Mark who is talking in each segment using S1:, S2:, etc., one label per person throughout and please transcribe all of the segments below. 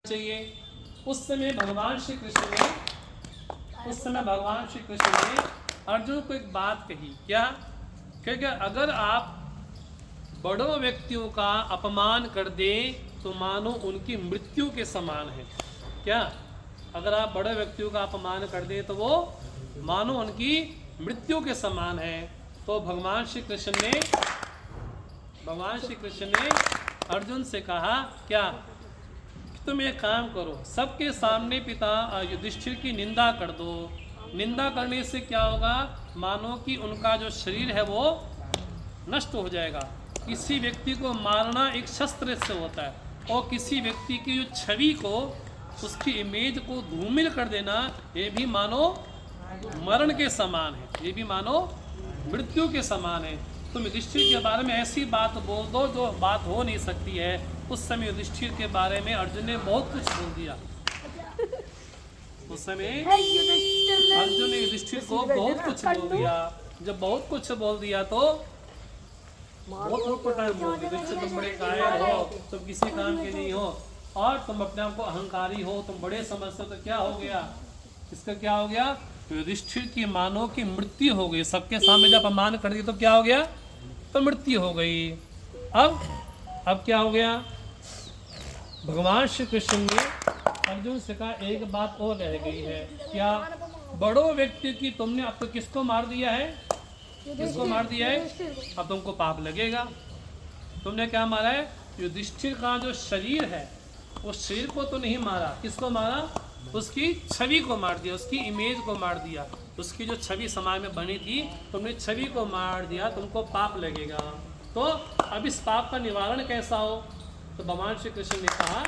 S1: चाहिए। उस समय भगवान श्री कृष्ण ने अर्जुन को एक बात कही, क्या? क्योंकि अगर आप बड़ों व्यक्तियों का अपमान कर दें तो मानो उनकी मृत्यु के समान है। क्या? अगर आप बड़े व्यक्तियों का अपमान कर दें तो वो मानो उनकी मृत्यु के समान है। तो भगवान श्री कृष्ण ने अर्जुन से कहा, क्या? तुम एक काम करो, सबके सामने पिता युधिष्ठिर की निंदा कर दो। निंदा करने से क्या होगा? मानो कि उनका जो शरीर है वो नष्ट हो जाएगा। किसी व्यक्ति को मारना एक शस्त्र से होता है, और किसी व्यक्ति की जो छवि को, उसकी इमेज को धूमिल कर देना, ये भी मानो मरण के समान है, ये भी मानो मृत्यु के समान है। तुम युधिष्ठिर के बारे में ऐसी बात बोल दो जो बात हो नहीं सकती है। उस समय युधिष्ठिर के बारे में अर्जुन ने बहुत कुछ बोल दिया। उस समय अर्जुन ने युधिष्ठिर को बहुत कुछ बोल दिया। जब बहुत कुछ बोल दिया तो बहुत टाइम बोल दिया, तुम बड़े कायर हो, तुम किसी काम के नहीं हो, और तुम अपने आप को अहंकारी हो, तुम बड़े समझते हो। तो क्या हो गया? इसका क्या हो गया? युधिष्ठिर की मानो की मृत्यु हो गई। सबके सामने जब अपमान कर दिया तो क्या हो गया? तो मृत्यु हो गई। अब क्या हो गया? भगवान श्री कृष्ण ने अर्जुन से कहा, एक बात और रह गई है। क्या? बड़ों व्यक्ति की तुमने अब तो किसको मार दिया है? किसको मार दिया है? अब तुमको पाप लगेगा। तुमने क्या मारा है? युधिष्ठिर का जो शरीर है, उस शरीर को तो नहीं मारा। किसको मारा? उसकी छवि को मार दिया, उसकी इमेज को मार दिया। उसकी जो छवि समाज में बनी थी, तुमने छवि को मार दिया, तुमको पाप लगेगा। तो अब इस पाप का निवारण कैसा हो? तो भगवान श्री कृष्ण ने कहा,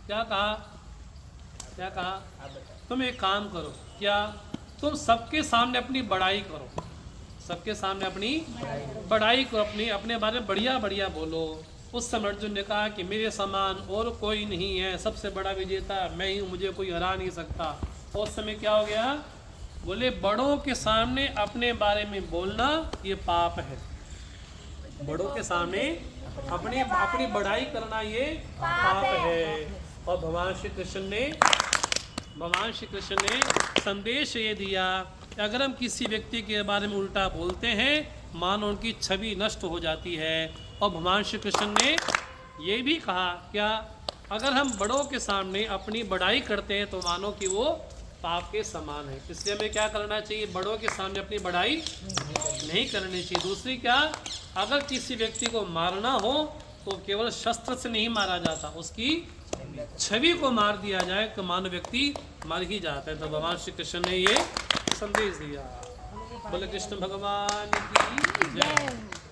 S1: क्या कहा? तुम एक काम करो। क्या? तुम सबके सामने अपनी बड़ाई करो, सबके सामने अपनी बड़ाई करो, अपने बारे में बढ़िया बढ़िया बोलो। उस समय अर्जुन ने कहा कि मेरे समान और कोई नहीं है, सबसे बड़ा विजेता मैं ही हूँ, मुझे कोई हरा नहीं सकता। उस समय क्या हो गया? बोले, बड़ों के सामने अपने बारे में बोलना ये पाप है। बड़ों के सामने अपनी बड़ाई करना ये पाप है। और भगवान श्री कृष्ण ने संदेश ये दिया कि अगर हम किसी व्यक्ति के बारे में उल्टा बोलते हैं, मानो उनकी छवि नष्ट हो जाती है। और भगवान श्री कृष्ण ने ये भी कहा, क्या? अगर हम बड़ों के सामने अपनी बड़ाई करते हैं तो मानो कि वो पाप के समान है। इसलिए हमें क्या करना चाहिए? बड़ों के सामने अपनी बड़ाई नहीं करनी चाहिए। दूसरी क्या? अगर किसी व्यक्ति को मारना हो तो केवल शस्त्र से नहीं मारा जाता, उसकी छवि को मार दिया जाए तो मानव व्यक्ति मर ही जाता है। तो भगवान श्री कृष्ण ने ये संदेश दिया। बोले कृष्ण भगवान की जय।